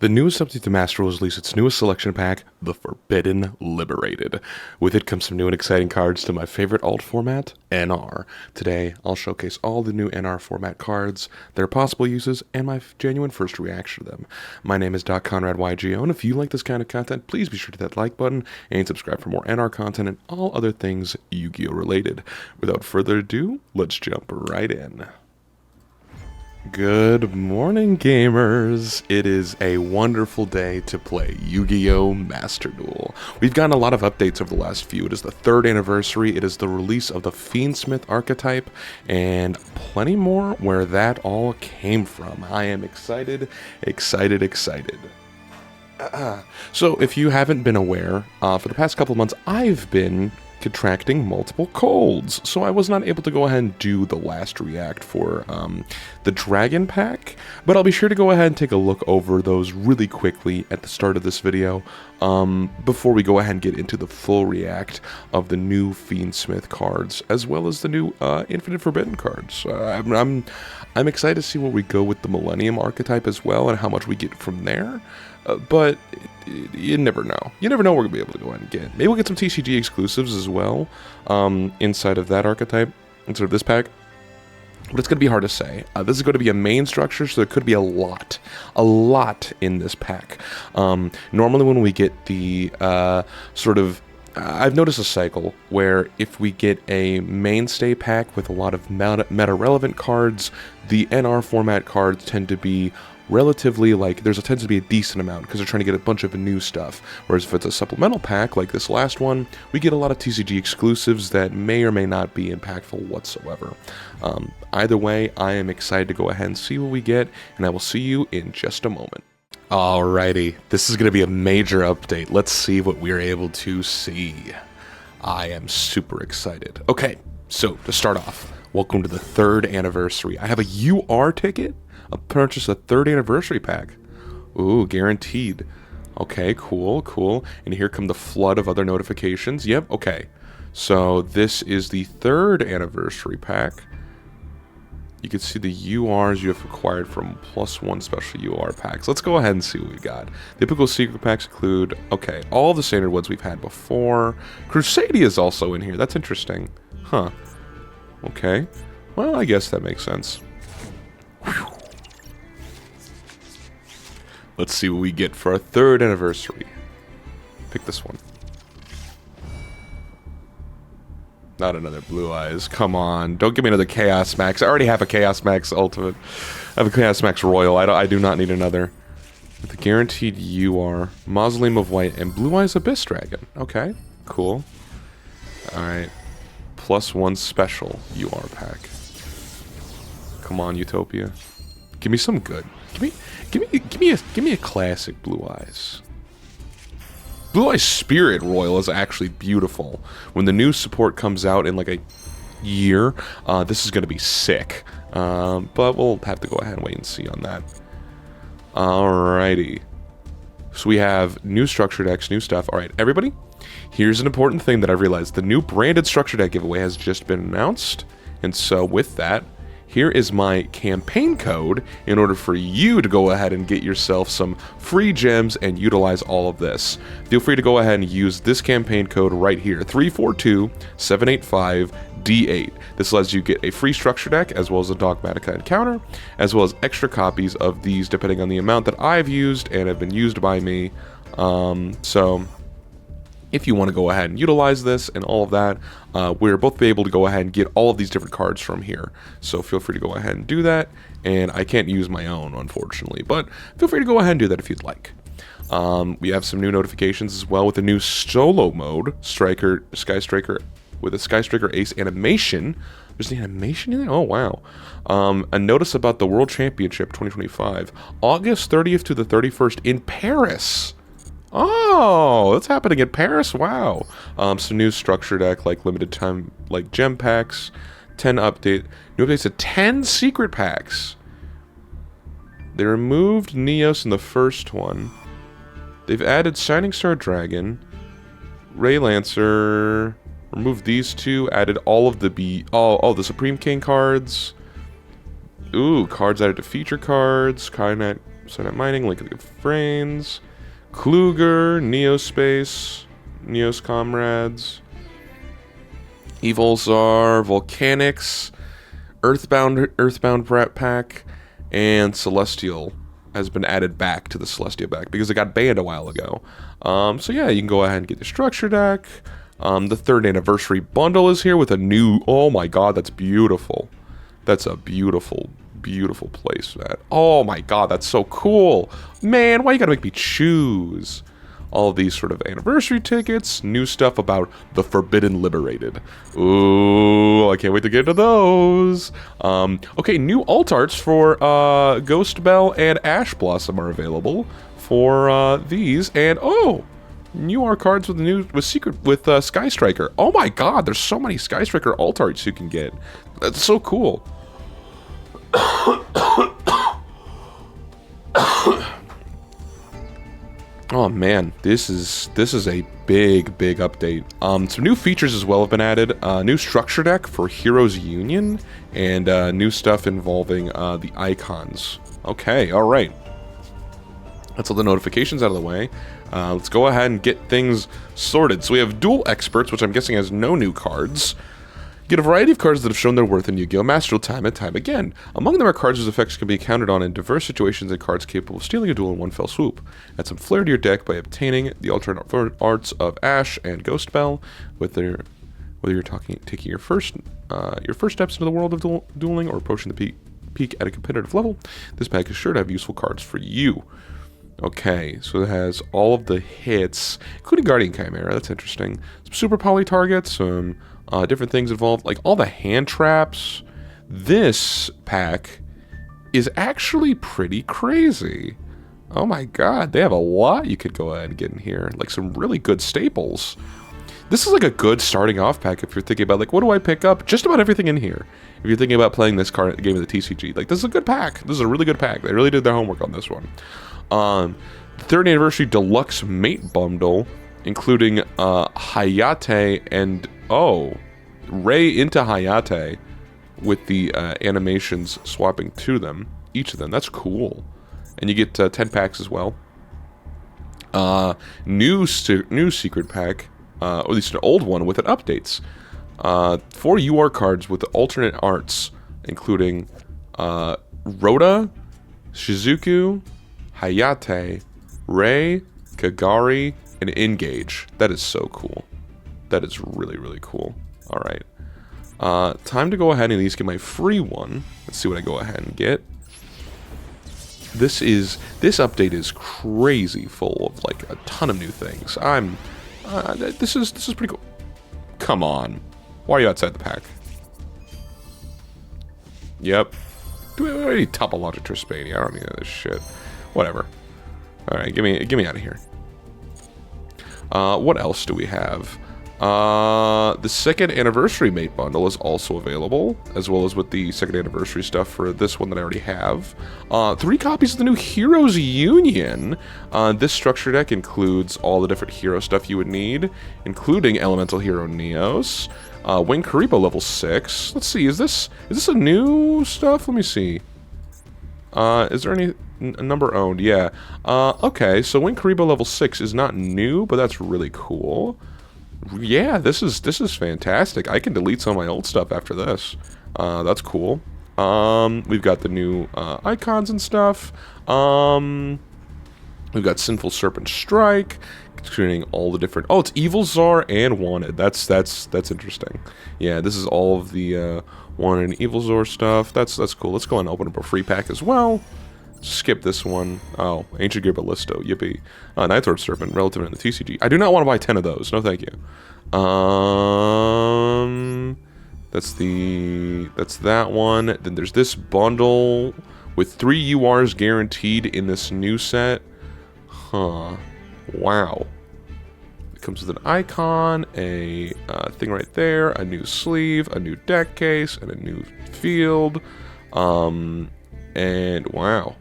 The newest update to MasterDuel has released its newest selection pack, the Forbidden Liberated. With it comes some new and exciting cards to my favorite alt format, NR. Today, I'll showcase all the new NR format cards, their possible uses, and my genuine first reaction to them. My name is Doc Conrad Yugioh, and if you like this kind of content, please be sure to hit that like button and subscribe for more NR content and all other things Yu-Gi-Oh related. Without further ado, let's jump right in. Good morning, gamers! It is a wonderful day to play Yu-Gi-Oh! MasterDuel. We've gotten a lot of updates over the last few. It is the 3rd anniversary, it is the release of the Fiendsmith archetype, and plenty more where that all came from. I am excited. So, if you haven't been aware, for the past couple of months, I've been contracting multiple colds, so I was not able to go ahead and do the last react for the Dragon Pack, but I'll be sure to go ahead and take a look over those really quickly at the start of this video before we go ahead and get into the full react of the new Fiendsmith cards, as well as the new Infinite Forbidden cards. I'm excited to see where we go with the Millennium archetype as well, and how much we get from there. But you never know. You never know what we're going to be able to go ahead and get. Maybe we'll get some TCG exclusives as well inside of that archetype, inside of this pack. But it's going to be hard to say. This is going to be a main structure, so there could be a lot in this pack. Normally when we get the I've noticed a cycle where if we get a mainstay pack with a lot of meta-relevant cards, the NR format cards tend to be relatively, tends to be a decent amount because they're trying to get a bunch of new stuff. Whereas if it's a supplemental pack like this last one, we get a lot of TCG exclusives that may or may not be impactful whatsoever. Either way, I am excited to go ahead and see what we get, and I will see you in just a moment. Alrighty, this is going to be a major update. Let's see what we're able to see. I am super excited. Okay, so to start off, welcome to the 3rd anniversary. I have a UR ticket. I'll purchase a 3rd anniversary pack. Ooh, guaranteed. Okay, cool. And here come the flood of other notifications. Yep, okay. So this is the 3rd anniversary pack. You can see the URs you have acquired from +1 special UR packs. Let's go ahead and see what we got. The typical secret packs include, okay, all the standard ones we've had before. Crusadia is also in here. That's interesting. Huh. Okay. Well, I guess that makes sense. Whew. Let's see what we get for our 3rd anniversary. Pick this one. Not another Blue Eyes. Come on. Don't give me another Chaos Max. I already have a Chaos Max Ultimate. I have a Chaos Max Royal. I do not need another. With the guaranteed UR, Mausoleum of White, and Blue Eyes Abyss Dragon. Okay. Cool. Alright. +1 special UR pack. Come on, Utopia. Give me some good. Give me a classic Blue Eyes. Blue Eyes Spirit Royal is actually beautiful. When the new support comes out in like a year, this is going to be sick. But we'll have to go ahead and wait and see on that. Alrighty. So we have new structure decks, new stuff. Alright, everybody, here's an important thing that I've realized. The new branded structure deck giveaway has just been announced. And so with that, here is my campaign code in order for you to go ahead and get yourself some free gems and utilize all of this. Feel free to go ahead and use this campaign code right here, 342785D8. This lets you get a free structure deck, as well as a Dogmatica encounter, as well as extra copies of these depending on the amount that I've used and have been used by me. So if you want to go ahead and utilize this and all of that, we're both be able to go ahead and get all of these different cards from here. So feel free to go ahead and do that. And I can't use my own, unfortunately, but feel free to go ahead and do that if you'd like. We have some new notifications as well with the new solo mode, Sky Striker, with a Sky Striker Ace animation. There's an animation in there? Oh, wow. A notice about the World Championship 2025, August 30th to the 31st in Paris. Oh, that's happening in Paris? Wow. Some new structure deck, like limited time, like gem packs, 10 update, new updates to 10 secret packs. They removed Neos in the first one. They've added Shining Star Dragon, Ray Lancer, removed these two, added all of the the Supreme King cards. Ooh, cards added to feature cards, Sunnet Mining, Link of the Brains, Kluger, Neospace, Neos Comrades, Evolzar, Volcanics, Earthbound Brat Pack, and Celestial has been added back to the Celestia pack because it got banned a while ago. So yeah, you can go ahead and get the structure deck. The 3rd anniversary bundle is here with a new... Oh my god, that's beautiful. That's a beautiful, beautiful place, man. Oh my god, that's so cool. Man, why you gotta make me choose? All of these sort of anniversary tickets, new stuff about the Forbidden Liberated. Ooh, I can't wait to get into those. Okay, new alt arts for Ghost Bell and Ash Blossom are available for these, and oh, new art cards with Sky Striker. Oh my god, there's so many Sky Striker alt arts you can get. That's so cool. Oh man, this is a big update. Some new features as well have been added. New structure deck for Heroes Union, and new stuff involving the icons. Okay, all right. That's all the notifications out of the way. Let's go ahead and get things sorted. So we have Duel Experts, which I'm guessing has no new cards. Get a variety of cards that have shown their worth in Yu-Gi-Oh! MasterDuel time and time again. Among them are cards whose effects can be counted on in diverse situations and cards capable of stealing a duel in one fell swoop. Add some flair to your deck by obtaining the alternate arts of Ash and Ghost Bell, whether you're taking your first steps into the world of dueling or approaching the peak at a competitive level. This pack is sure to have useful cards for you. Okay, so it has all of the hits, including Guardian Chimera. That's interesting. Some super poly targets, some different things involved, like all the hand traps. This pack is actually pretty crazy. Oh my god, they have a lot you could go ahead and get in here. Like some really good staples. This is like a good starting off pack if you're thinking about, like, what do I pick up? Just about everything in here. If you're thinking about playing this game of the TCG, like, this is a good pack. This is a really good pack. They really did their homework on this one. The 3rd anniversary deluxe mate bundle, including Hayate and Ray into Hayate, with the animations swapping to them, each of them. That's cool. And you get 10 packs as well. New secret pack, or at least an old one with updates. 4 UR cards with alternate arts, including Rhoda, Shizuku, Hayate, Ray, Kagari, and Engage. That is so cool. That is really, really cool. Alright. Time to go ahead and at least get my free one. Let's see what I go ahead and get. This update is crazy full of, like, a ton of new things. This is pretty cool. Come on. Why are you outside the pack? Yep. Do we need Topologic Trispania? I don't need this shit. Whatever. Alright, get me out of here. What else do we have? The 2nd anniversary mate bundle is also available, as well as with the 2nd anniversary stuff for this one that I already have. 3 copies of the new Heroes Union. This structure deck includes all the different hero stuff you would need, including Elemental Hero Neos, Wing Karibo level 6. Let's see, is this a new stuff? Let me see. Is there any number owned? Yeah. Okay, so Wing Karibo level 6 is not new, but that's really cool. Yeah, this is fantastic. I can delete some of my old stuff after this. That's cool. We've got the new icons and stuff. We've got Sinful Serpent Strike, including all the different... Oh, it's Evolzar and Wanted. That's interesting. Yeah, this is all of the Wanted and Evolzar stuff. That's cool. Let's go and open up a free pack as well. Skip this one. Oh, Ancient Gear Ballisto. Yippee. Nightlord Serpent, relative in the TCG. I do not want to buy 10 of those. No, thank you. That's that one. Then there's this bundle with 3 URs guaranteed in this new set. Huh. Wow. It comes with an icon, a thing right there, a new sleeve, a new deck case, and a new field. And wow.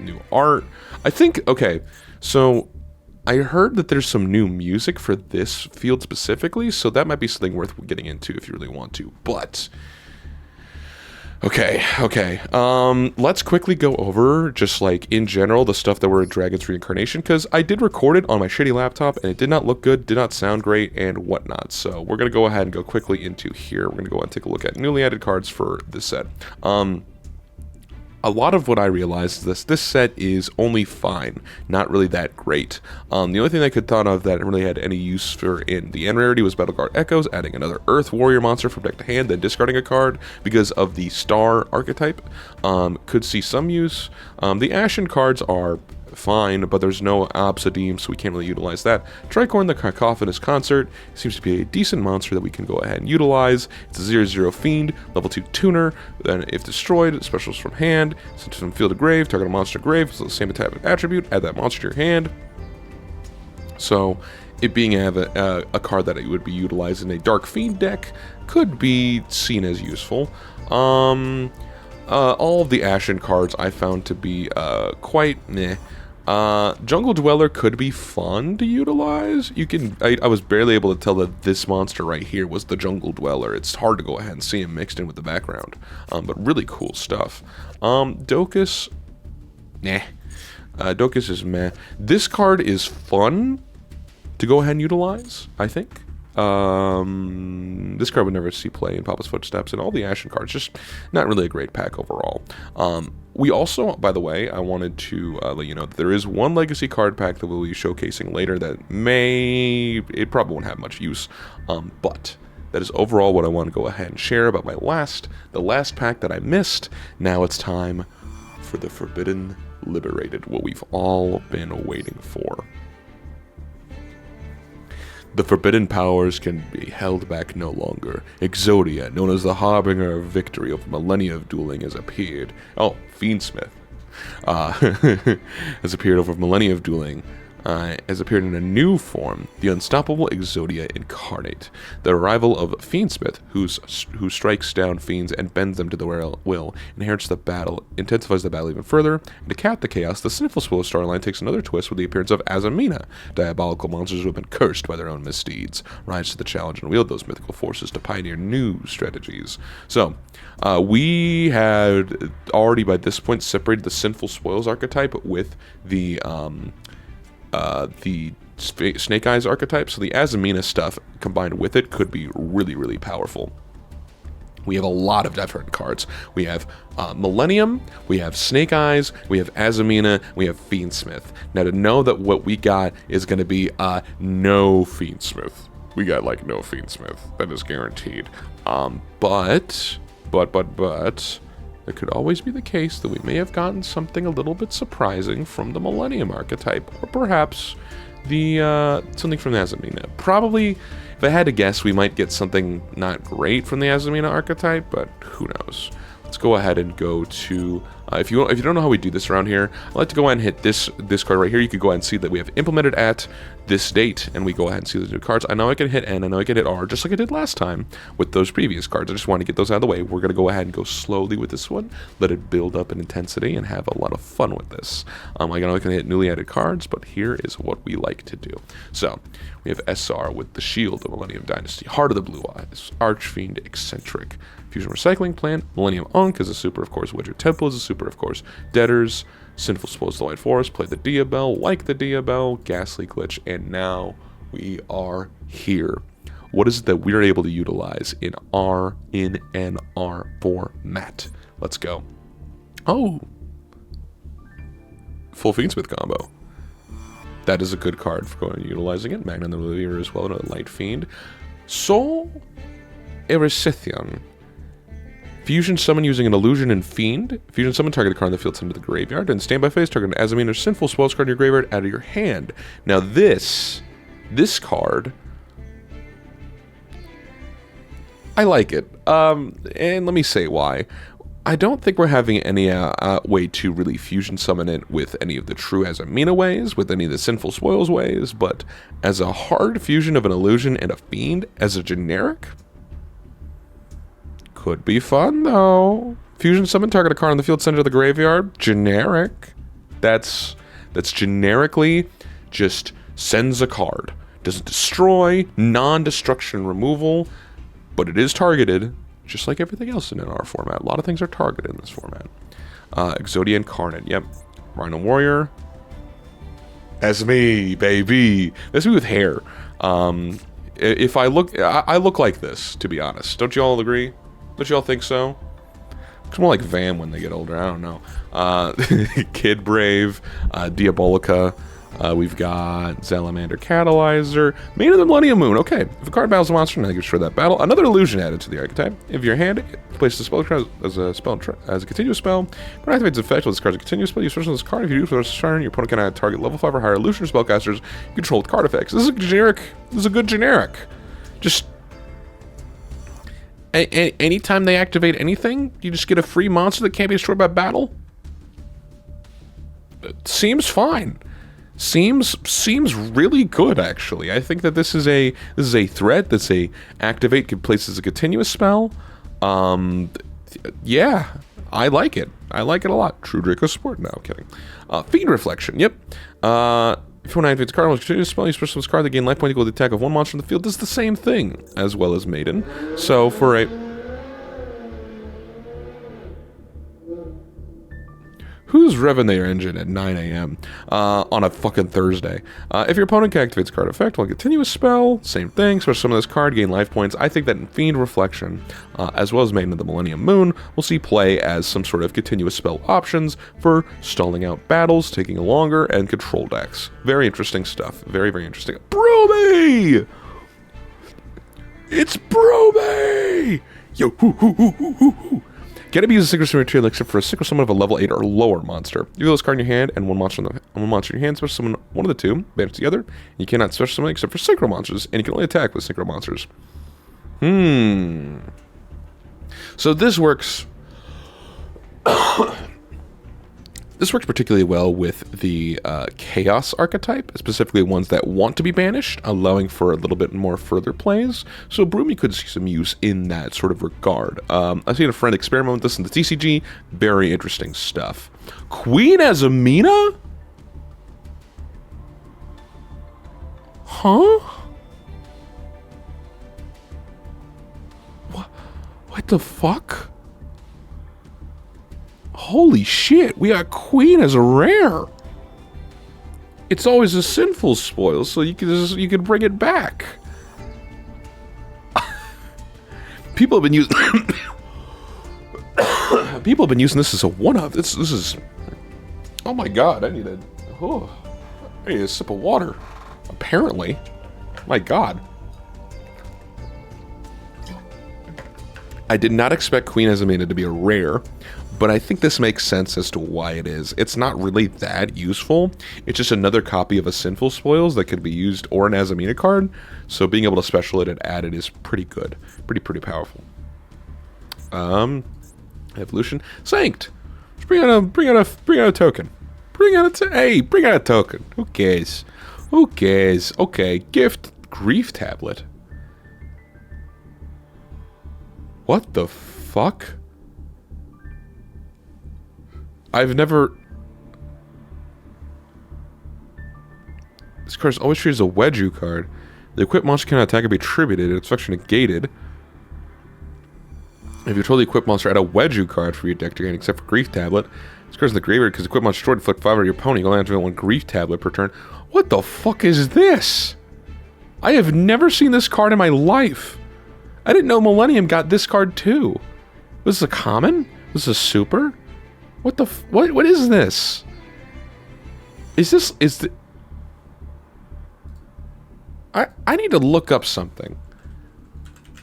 New art. I think, okay, so I heard that there's some new music for this field specifically, so that might be something worth getting into if you really want to. But Okay. Let's quickly go over, just like in general, the stuff that were in Dragon's Reincarnation, because I did record it on my shitty laptop, and it did not look good, did not sound great, and whatnot. So we're going to go ahead and go quickly into here. We're going to go and take a look at newly added cards for this set. A lot of what I realized is this set is only fine, not really that great. The only thing I could thought of that really had any use for in the end rarity was Battle Guard Echoes, adding another Earth Warrior monster from deck to hand, then discarding a card because of the Star archetype. Could see some use. The Ashen cards are fine, but there's no Obsidian, so we can't really utilize that. Tricorn, the Cacophonous Concert, seems to be a decent monster that we can go ahead and utilize. It's a 0/0 Fiend, level 2 tuner, then if destroyed, specials from hand, sent from field to grave, target a monster grave, so the same attack attribute, add that monster to your hand. So, it being a card that it would be utilized in a Dark Fiend deck could be seen as useful. All of the Ashen cards I found to be quite meh. Jungle Dweller could be fun to utilize. I was barely able to tell that this monster right here was the Jungle Dweller. It's hard to go ahead and see him mixed in with the background. But really cool stuff. Docus, nah. Docus is meh. This card is fun to go ahead and utilize, I think. This card would never see play in Papa's Footsteps, and all the Ashen cards, just not really a great pack overall. We also, by the way, I wanted to let you know that there is one legacy card pack that we'll be showcasing later that it probably won't have much use, but that is overall what I want to go ahead and share about the last pack that I missed. Now it's time for the Forbidden Liberated, what we've all been waiting for. The forbidden powers can be held back no longer. Exodia, known as the harbinger of victory over millennia of dueling, has appeared. Oh, Fiendsmith. Has appeared over millennia of dueling. Has appeared in a new form, the unstoppable Exodia Incarnate. The arrival of Fiendsmith, who strikes down fiends and bends them to the will, inherits the battle, intensifies the battle even further. And to cap the chaos, the Sinful Spoil storyline takes another twist with the appearance of Azamina. Diabolical monsters who have been cursed by their own misdeeds rise to the challenge and wield those mythical forces to pioneer new strategies. So, we had already by this point separated the Sinful Spoils archetype with the Snake Eyes archetype, so the Azamina stuff combined with it could be really, really powerful. We have a lot of different cards. We have Millennium, we have Snake Eyes, we have Azamina, we have Fiendsmith. Now to know that what we got is going to be no Fiendsmith. We got like no Fiendsmith. That is guaranteed. But there could always be the case that we may have gotten something a little bit surprising from the Millennium archetype, or perhaps the something from the Azamina. Probably, if I had to guess, we might get something not great from the Azamina archetype, but who knows. Let's go ahead and go to, if you don't know how we do this around here, I like to go ahead and hit this card right here. You can go ahead and see that we have implemented at this date, and we go ahead and see those new cards. I know I can hit N, I know I can hit R, just like I did last time with those previous cards. I just want to get those out of the way. We're going to go ahead and go slowly with this one, let it build up in intensity, and have a lot of fun with this. I know I can hit newly added cards, but here is what we like to do. So, we have SR with the Shield of Millennium Dynasty, Heart of the Blue Eyes, Archfiend Eccentric, Fusion Recycling Plant, Millennium Ankh is a super, of course, Witcher Temple is a super, of course, Debtors, Sinful Spoils the Light Forest, play the Diabell, like the Diabell, Ghastly Glitch, and now we are here. What is it that we're able to utilize in an R format? Let's go. Oh! Full Fiendsmith combo. That is a good card for going and utilizing it. Magna the Reliever as well, another Light Fiend. Soul Erisithion. Fusion summon using an illusion and fiend. Fusion summon target a card in the field sent to the graveyard. And standby phase target an Azamina or Sinful Spoils card in your graveyard out of your hand. Now this card, I like it. And let me say why. I don't think we're having any way to really fusion summon it with any of the true Azamina ways, with any of the Sinful Spoils ways, but as a hard fusion of an illusion and a fiend as a generic, could be fun, though. Fusion summon, target a card on the field, send it to the graveyard. Generic. That's generically just sends a card. Doesn't destroy, non-destruction removal, but it is targeted. just like everything else in our format. A lot of things are targeted in this format. Yugioh Incarnate, yep. Rhino Warrior. That's me, baby. That's me with hair. If I look like this, to be honest. Don't you all agree? Don't you all think so? It's more like Vam when they get older. I don't know. Kid Brave, Diabolica. We've got Salamander Catalyzer, Main of the Millennium Moon. Okay, if a card battles a monster, now you can destroy that battle. Another illusion added to the archetype. If your hand places a spell as a continuous spell, when it activates effect, this card's a continuous spell. You switch on this card. If you do for the turn, your opponent can add target level 5 or higher illusion spellcasters you control with card effects. This is a generic. This is a good generic. Just anytime they activate anything, you just get a free monster that can't be destroyed by battle. It seems fine. Seems really good, actually. I think that this is a threat that's a activate can place as a continuous spell. Yeah, I like it. I like it a lot. True Draco support. No, I'm kidding. Fiend Reflection. Yep. If you want to activate the card, continuous spell, you special this card that gain life point equal to the attack of one monster in the field. Does the same thing as well as Maiden. So for a who's revving their engine at 9 a.m. On a fucking Thursday? If your opponent activates a card effect while continuous spell, same thing. So some of this card gain life points. I think that in Fiend Reflection, as well as Maiden of the Millennium Moon, we'll see play as some sort of continuous spell options for stalling out battles, taking longer, and control decks. Very interesting stuff. Very, very interesting. Broby! It's Broby! Yo, hoo, hoo, hoo, hoo, hoo, hoo. Can it be used as a synchro summon material except for a synchro summon of a level 8 or lower monster? You have this card in your hand and one monster in your hand, special summon one of the two, banish the other, and you cannot special summon except for synchro monsters, and you can only attack with synchro monsters. So this works. This works particularly well with the Chaos archetype, specifically ones that want to be banished, allowing for a little bit more further plays. So Broomy could see some use in that sort of regard. I've seen a friend experiment with this in the TCG. Very interesting stuff. Queen Azamina? Huh? What the fuck? Holy shit, we got Queen as a rare. It's always a sinful spoil, so you can bring it back. People have been using this as a one-up. This is. Oh my god, I need a sip of water. Apparently, my god. I did not expect Queen Azamina to be a rare, but I think this makes sense as to why it is. It's not really that useful. It's just another copy of a Sinful Spoils that could be used, or an Azamina card. So being able to special it and add it is pretty good. Pretty powerful. Evolution. Sancт! Let's bring out a token. Bring out a token. Who cares? Who cares? Okay, gift Grief Tablet. What the fuck? I've never... This card is always treated as a Yugioh card. The equipped monster cannot attack or be attributed. Its function negated. If you totally equipped monster, add a Yugioh card for your deck to gain, except for Grief Tablet. This card's in the graveyard because equipped monster destroyed, inflict 5 on your opponent. You only have to one Grief Tablet per turn. What the fuck is this? I have never seen this card in my life. I didn't know Millennium got this card too. Was this a common? Was this a super? What the what is this? I need to look up something.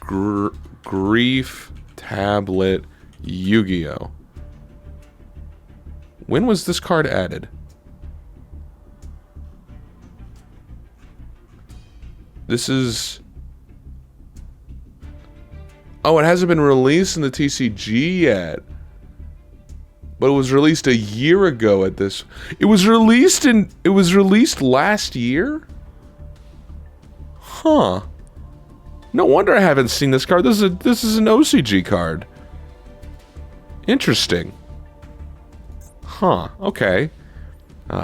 Grief Tablet Yugioh. When was this card added? This is... Oh, it hasn't been released in the TCG yet. But it was released a year ago at this. It was released last year? Huh. No wonder I haven't seen this card. This is an OCG card. Interesting. Huh, okay.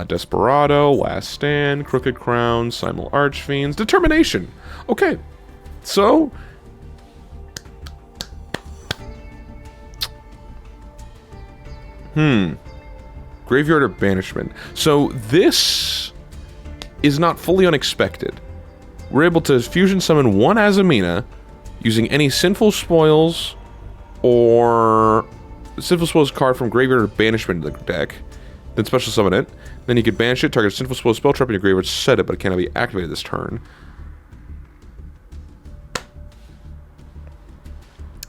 Desperado, Last Stand, Crooked Crown, Simul Archfiends, Determination. Okay. So Graveyard or banishment. So this is not fully unexpected. We're able to fusion summon one Azamina using any Sinful Spoils or Sinful Spoils card from graveyard or banishment in the deck. Then special summon it. Then you can banish it, target a Sinful Spoils spell trap in your graveyard, set it, but it cannot be activated this turn.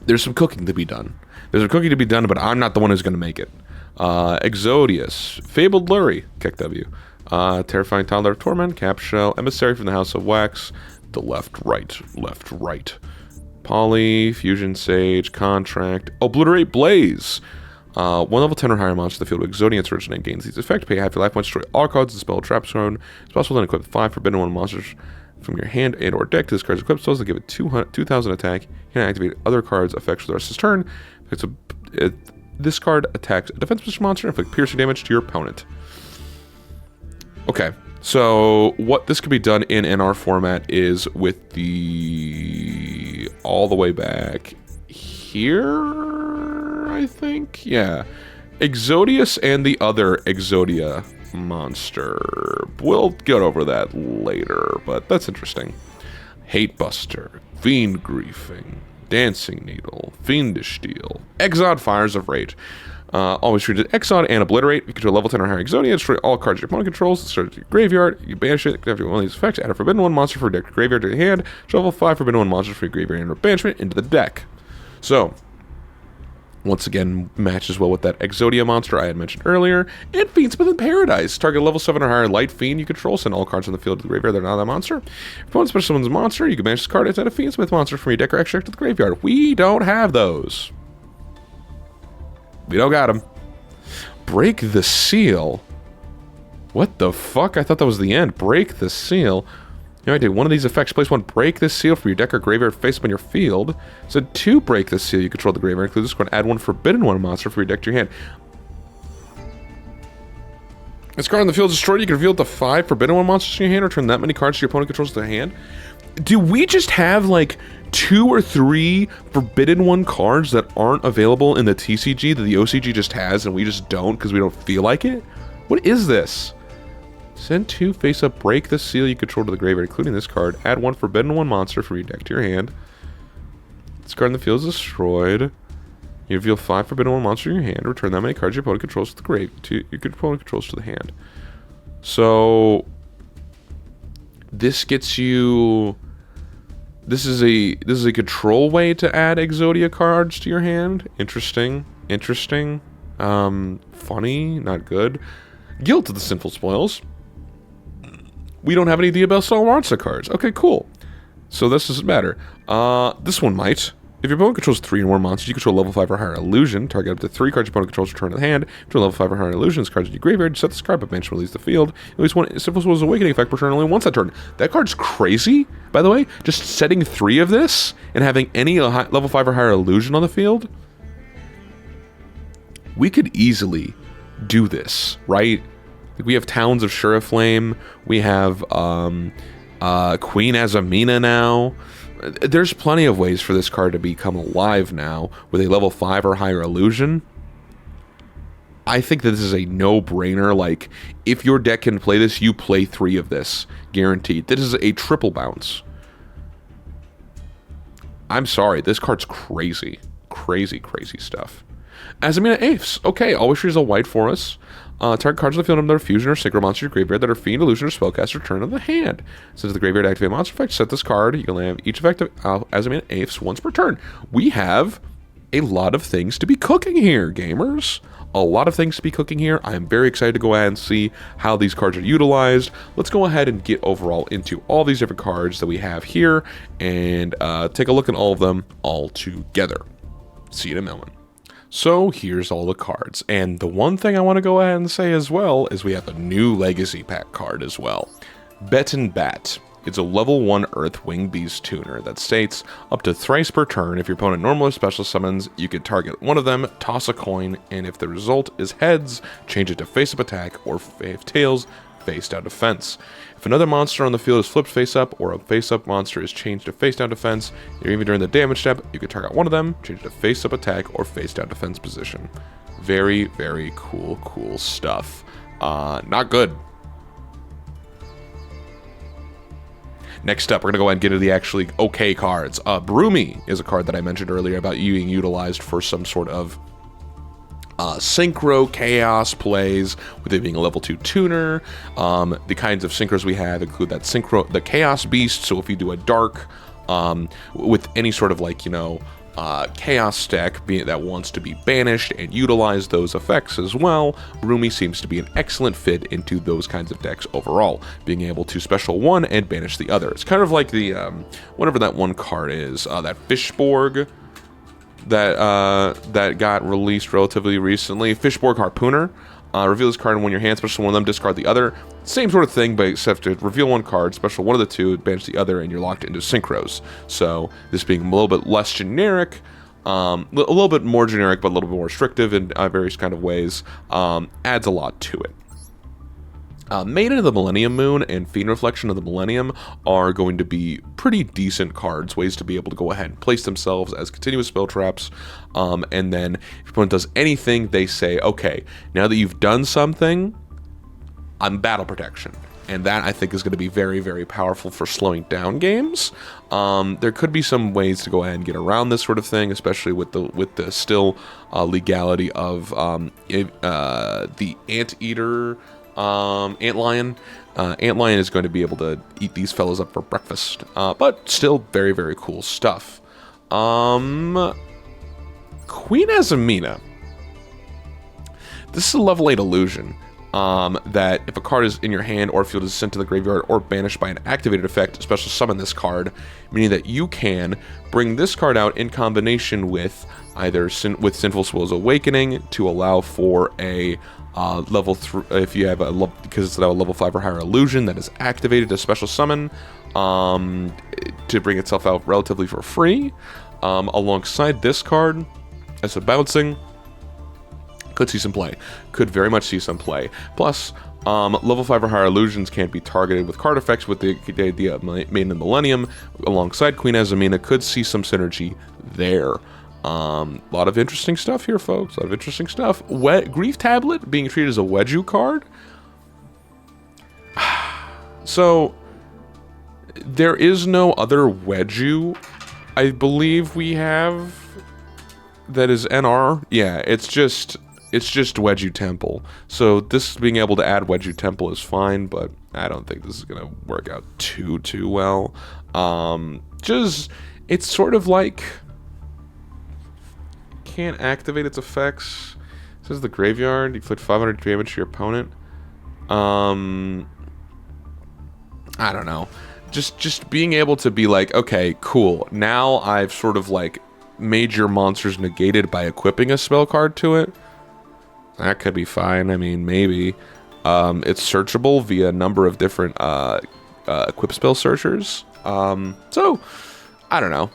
There's some cooking to be done. There's some cooking to be done, but I'm not the one who's going to make it. Exodius, Fabled Lurie, Keck-W, Terrifying Toddler of Torment, Capshell, Emissary from the House of Wax, the left, right. Poly, Fusion Sage, Contract, Obliterate Blaze. One level 10 or higher monster in the field with Exodius originate gains these effect, pay half your life points, destroy all cards and spell trap zone. It's possible then equip 5 Forbidden One monsters from your hand and or deck to this card's equipped spells that give it 2,000 attack. You can activate other cards' effects for the rest of his turn. This card attacks a defense position monster and inflict piercing damage to your opponent. Okay, so what this could be done in NR format is with the all the way back here, I think. Yeah, Exodius and the other Exodia monster. We'll get over that later, but that's interesting. Hatebuster, Fiend Griefing, Dancing Needle, Fiendish Steel, Exod Fires of Rage. Always treat it Exod and Obliterate. You control level 10 or higher Exodia, destroy all cards your opponent controls, start your graveyard, you banish it, after one of these effects, add a Forbidden One monster for deck to graveyard to your hand, shuffle 5 Forbidden One monsters for your graveyard and banishment into the deck. So, once again, matches well with that Exodia monster I had mentioned earlier. And Fiendsmith in Paradise. Target level 7 or higher light fiend you control. Send all cards on the field to the graveyard that are not that monster. If opponent special summons a monster, you can banish this card instead of Fiendsmith monster from your deck or extract to the graveyard. We don't have those. We don't got them. Break the Seal. What the fuck? I thought that was the end. Break the Seal. You know, I did one of these effects. Place one Break this Seal for your deck or graveyard face up on your field. So 2 Break this Seal. You control the graveyard. Include this one. Add 1 Forbidden One monster for your deck to your hand. This card on the field is destroyed. You can reveal up to 5 Forbidden One monsters in your hand. Return that many cards to your opponent controls to the hand. Do we just have like 2 or 3 Forbidden One cards that aren't available in the TCG that the OCG just has and we just don't because we don't feel like it? What is this? Send 2 face-up Break the Seal you control to the graveyard, including this card. Add 1 Forbidden One monster from your deck to your hand. This card in the field is destroyed. You reveal 5 Forbidden One monsters in your hand. Return that many cards your opponent controls to the grave. Your opponent controls to the hand. So this gets you. This is a control way to add Exodia cards to your hand. Interesting. Funny. Not good. Guilt of the Sinful Spoils. We don't have any Diabell Style monster cards. Okay, cool. So this doesn't matter. This one might. If your opponent controls 3 or more monsters, you control level 5 or higher illusion. Target up to 3 cards your opponent controls, return to the hand. Control level 5 or higher illusions, cards in your graveyard. Set this card, but bench release the field. At least one Sinful Spoils Awakening effect, return only once that turn. That card's crazy, by the way. Just setting 3 of this and having any level 5 or higher illusion on the field. We could easily do this, right? We have Towns of Shuraflame. We have Queen Azamina now. There's plenty of ways for this card to become alive now with a level 5 or higher illusion. I think that this is a no-brainer. Like, if your deck can play this, you play 3 of this. Guaranteed. This is a triple bounce. I'm sorry. This card's crazy. Crazy stuff. Azamina Apes. Okay, always choose a white for us. Target cards on the field of their fusion or synchro monster in your graveyard that are fiend, illusion, or spellcaster return to the hand. Since the graveyard activate monster effect, set this card. You can have each effect of Azamina Apes once per turn. We have a lot of things to be cooking here, gamers. A lot of things to be cooking here. I am very excited to go ahead and see how these cards are utilized. Let's go ahead and get overall into all these different cards that we have here and take a look at all of them all together. See you in a moment. So here's all the cards, and the one thing I want to go ahead and say as well is we have a new Legacy Pack card as well. Bet and Bat. It's a level 1 Earth Wing Beast tuner that states, up to thrice per turn, if your opponent normal or special summons, you can target one of them, toss a coin, and if the result is heads, change it to face-up attack, or if tails, face-down defense. If another monster on the field is flipped face-up, or a face-up monster is changed to face-down defense, or even during the damage step, you can target one of them, change it to face-up attack, or face-down defense position. Very, very cool stuff. Not good. Next up, we're going to go ahead and get into the actually okay cards. Broomy is a card that I mentioned earlier about being utilized for some sort of synchro chaos plays, with it being a level 2 tuner. The kinds of synchros we have include the chaos beast. So if you do a dark with any sort of like, chaos deck that wants to be banished and utilize those effects as well, Broomy seems to be an excellent fit into those kinds of decks overall, being able to special one and banish the other. It's kind of like the whatever that one card is, that Fishborg that got released relatively recently. Fishborg Harpooner. Reveal this card in one of your hands, special one of them, discard the other. Same sort of thing, but except to reveal one card, special one of the two, banish the other, and you're locked into synchros. So this being a little bit less generic, a little bit more generic, but a little bit more restrictive in various kind of ways, adds a lot to it. Maiden of the Millennium Moon and Fiend Reflection of the Millennium are going to be pretty decent cards, ways to be able to go ahead and place themselves as continuous spell traps, and then if your opponent does anything, they say, okay, now that you've done something, I'm battle protection. And that, I think, is going to be very, very powerful for slowing down games. There could be some ways to go ahead and get around this sort of thing, especially with the still legality of the Anteater Antlion. Antlion is going to be able to eat these fellows up for breakfast, but still very, very cool stuff. Queen Azamina. This is a level 8 illusion. That if a card is in your hand or field is sent to the graveyard or banished by an activated effect, special summon this card, meaning that you can bring this card out in combination with either with Sinful Will's Awakening to allow for a level 3, if you have because it's now a level 5 or higher illusion that is activated, a special summon to bring itself out relatively for free, alongside this card as a bouncing. Could see some play. Could very much see some play. Plus, level 5 or higher illusions can't be targeted with card effects with the idea of Maiden of the Millennium alongside Queen Azamina. Could see some synergy there. A lot of interesting stuff here, folks. A lot of interesting stuff. Grief Tablet being treated as a Wedju card. So, there is no other Wedju I believe we have that is NR. Yeah, it's just Wedju Temple. So this being able to add Wedju Temple is fine, but I don't think this is going to work out too well. It's sort of like can't activate its effects. It says the graveyard, inflict 500 damage to your opponent. I don't know. Just being able to be like, okay, cool. Now I've sort of like made your monsters negated by equipping a spell card to it. That could be fine. I mean, maybe. It's searchable via a number of different equip spell searchers. So, I don't know.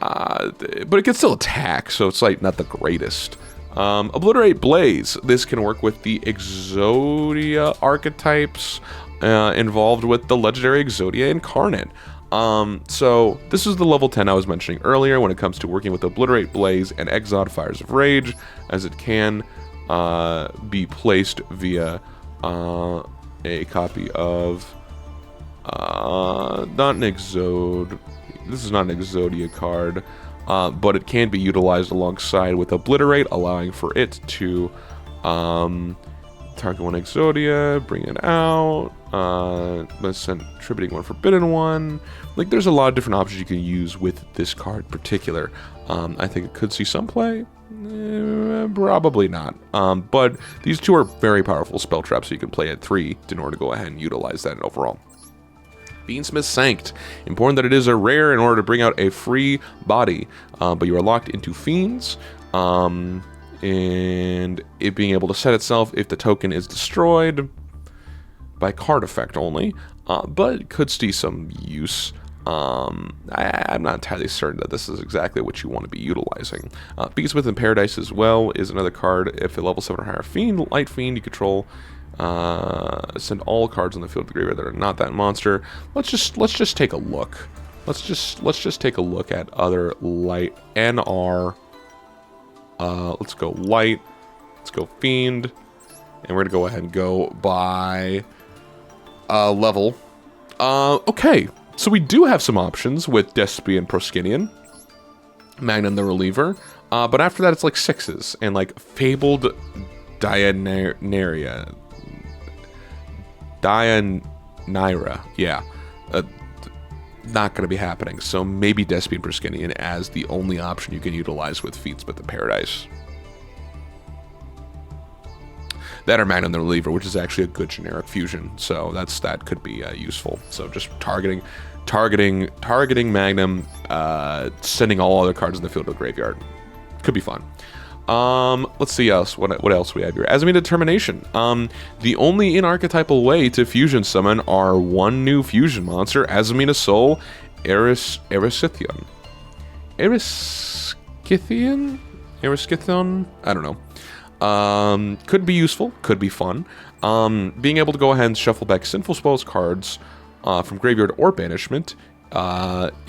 But it can still attack, so it's like not the greatest. Obliterate Blaze. This can work with the Exodia archetypes involved with the legendary Exodia Incarnate. So this is the level 10 I was mentioning earlier when it comes to working with Obliterate Blaze and Exod Fires of Rage, as it can be placed via a copy of not an Exode. This is not an Exodia card, but it can be utilized alongside with Obliterate, allowing for it to target one Exodia, bring it out, attributing one Forbidden one. Like, there's a lot of different options you can use with this card in particular. I think it could see some play. Probably not. But these two are very powerful spell traps, so you can play at 3 in order to go ahead and utilize that overall. Fiendsmith Sanct. Important that it is a rare in order to bring out a free body, but you are locked into Fiends, and it being able to set itself if the token is destroyed by card effect only, but it could see some use. I'm not entirely certain that this is exactly what you want to be utilizing. Beatsmith in Paradise as well is another card. If a level 7 or higher fiend, light fiend you control, send all cards on the field of the graveyard that are not that monster. Let's just take a look. Let's just take a look at other light NR. Let's go light Let's go Fiend. And we're going to go ahead and go by level. Okay, so we do have some options with Despy and Proskinian. Magnum the Reliever. But after that, it's like 6s. And like Fabled Dianaria. Dianaira. Yeah. Not going to be happening. So maybe Despy and Proskinian as the only option you can utilize with Featsmith of Paradise. That or Magnum the Reliever, which is actually a good generic fusion. So that could be useful. So just targeting Magnum, sending all other cards in the field to the graveyard. Could be fun. Let's see else. What else we have here? Azamina Determination. The only in-archetypal way to fusion summon are one new fusion monster, Azamina Soul, Erisithion. Erisithion? I don't know. Could be useful, could be fun. Being able to go ahead and shuffle back Sinful Spoils cards from graveyard or banishment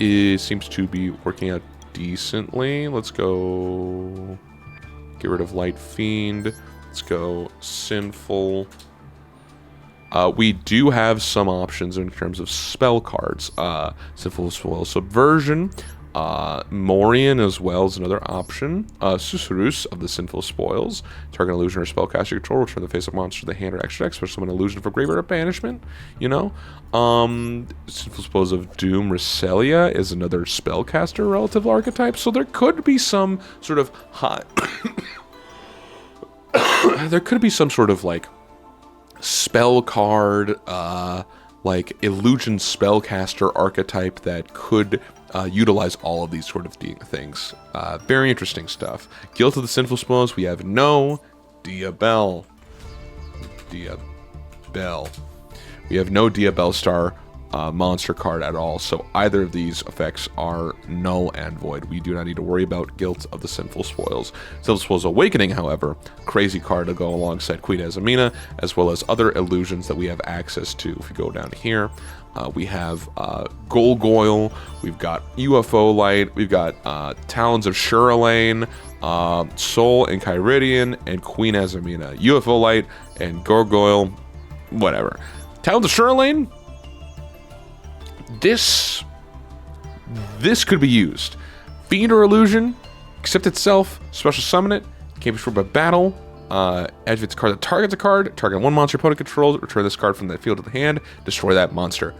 seems to be working out decently. Let's go get rid of Light Fiend. Let's go Sinful. We do have some options in terms of spell cards. Sinful Spoils Subversion. Morian as well is another option. Susurrus of the Sinful Spoils. Target illusion or spellcaster control. Return the face of monster to the hand or extra deck. Special summon illusion for graveyard or banishment. You know? Sinful Spoils of Doom. Reselia is another spellcaster relative archetype. So there could be some sort of high... there could be some sort of like spell card, like illusion spellcaster archetype that could utilize all of these sort of things. Very interesting stuff. Guilt of the Sinful Spoils, we have no Diabell. We have no Diabell Star monster card at all, so either of these effects are null and void. We do not need to worry about Guilt of the Sinful Spoils. Sinful Spoils Awakening, however, crazy card to go alongside Queen Azamina, as well as other illusions that we have access to. If we go down here, we have Golgoyle, we've got UFO Light, we've got Talons of Shuralane, Soul and Kyridian, and Queen Azamina. UFO Light and Gargoyle, whatever. Talons of Shuralane? This could be used. Fiend or Illusion, accept itself, special summon it, can't be destroyed by battle. Activates a card that targets a card, target one monster opponent controls, return this card from the field to the hand, destroy that monster.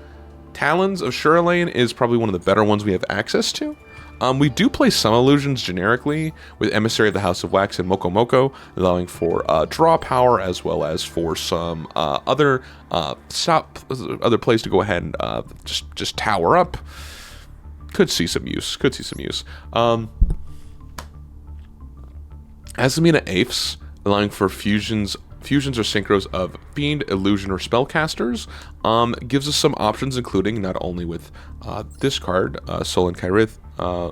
Talons of Shuralane is probably one of the better ones we have access to. We do play some illusions generically with Emissary of the House of Wax and Moko Moko, allowing for draw power as well as for some other plays to go ahead and just tower up. Could see some use. Azamina Apes, allowing for fusions or synchros of Fiend, Illusion, or Spellcasters, gives us some options, including not only with this card, Soul and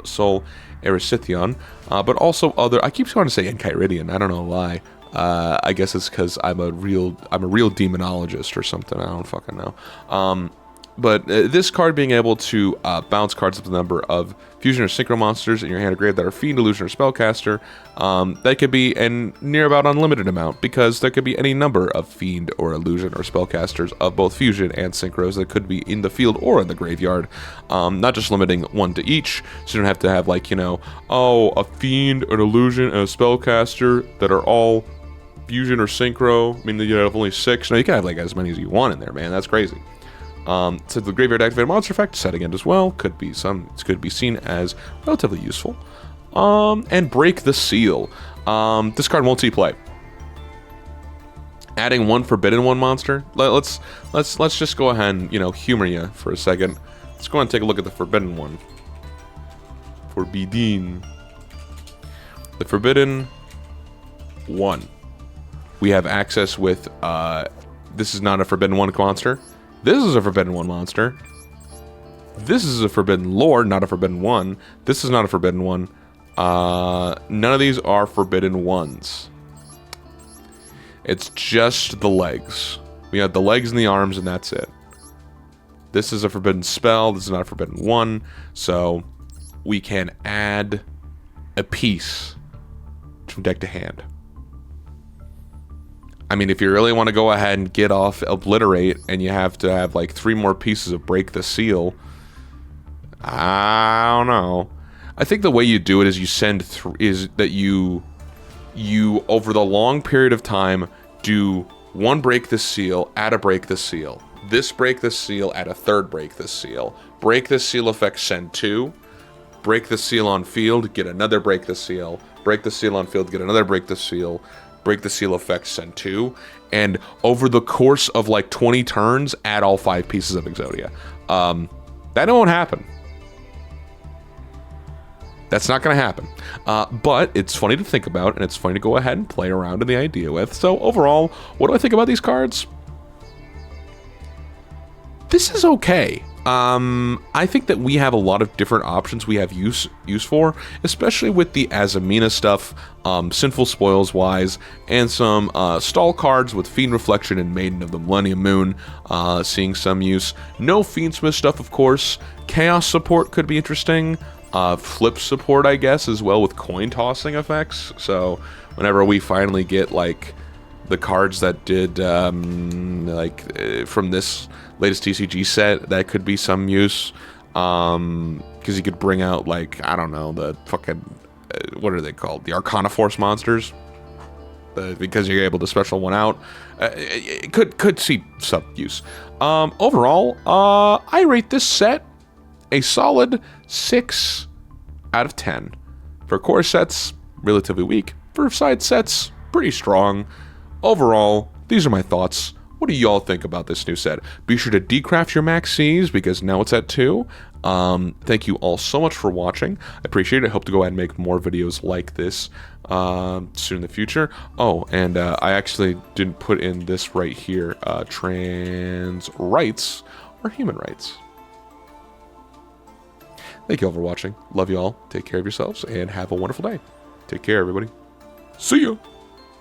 Soul Erisithion, but also other. I keep trying to say Enchiridion. I don't know why. I guess it's because I'm a real demonologist or something. I don't fucking know. But this card being able to bounce cards up to the number of fusion or synchro monsters in your hand or grave that are Fiend, Illusion, or Spellcaster, that could be near about unlimited amount, because there could be any number of Fiend or Illusion or Spellcasters of both fusion and synchros that could be in the field or in the graveyard, not just limiting one to each, so you don't have to have like, a Fiend, an Illusion, and a Spellcaster that are all fusion or synchro. I mean, you have only 6. No, you can have like as many as you want in there, man. That's crazy. So the graveyard activated monster effect, setting it as well, could be seen as relatively useful. And Break the Seal. This card won't see play. Adding one Forbidden One monster. Let's just go ahead and humor you for a second. Let's go ahead and take a look at the Forbidden One. Forbidden. The Forbidden One. We have access with. This is not a Forbidden One monster. This is a Forbidden One monster. This is a Forbidden Lord, not a Forbidden One. This is not a Forbidden One. None of these are Forbidden Ones. It's just the legs. We have the legs and the arms, and that's it. This is a Forbidden Spell. This is not a Forbidden One. So we can add a piece from deck to hand. I mean, if you really want to go ahead and get off Obliterate and you have to have like 3 more pieces of Break the Seal, I don't know. I think the way you do it is you send is that you over the long period of time do 1 Break the Seal, add a Break the Seal. This Break the Seal, add a 3rd Break the Seal. Break the Seal effect, send 2. Break the Seal on field, get another Break the Seal. Break the Seal on field, get another Break the Seal. Break the Seal effect, send 2. And over the course of like 20 turns, add all 5 pieces of Exodia. That won't happen. That's not going to happen. But it's funny to think about, and it's funny to go ahead and play around in the idea with. So overall, what do I think about these cards? This is okay. I think that we have a lot of different options we have use for, especially with the Azamina stuff, Sinful Spoils wise, and some stall cards with Fiend Reflection and Maiden of the Millennium Moon seeing some use. No Fiendsmith stuff, of course. Chaos support could be interesting. Flip support, I guess, as well with coin tossing effects. So whenever we finally get like the cards that did from this latest TCG set, that could be some use, because you could bring out like, I don't know, the fucking what are they called, the Arcana Force monsters, because you're able to special one out. It could see some use. Overall, I rate this set a solid 6 out of 10. For core sets, relatively weak. For side sets, pretty strong. Overall, these are my thoughts. What do y'all think about this new set? Be sure to decraft your max Cs, because now it's at 2. Thank you all so much for watching. I appreciate it. I hope to go ahead and make more videos like this soon in the future. Oh, and I actually didn't put in this right here. Trans rights or human rights. Thank you all for watching. Love you all. Take care of yourselves and have a wonderful day. Take care, everybody. See ya.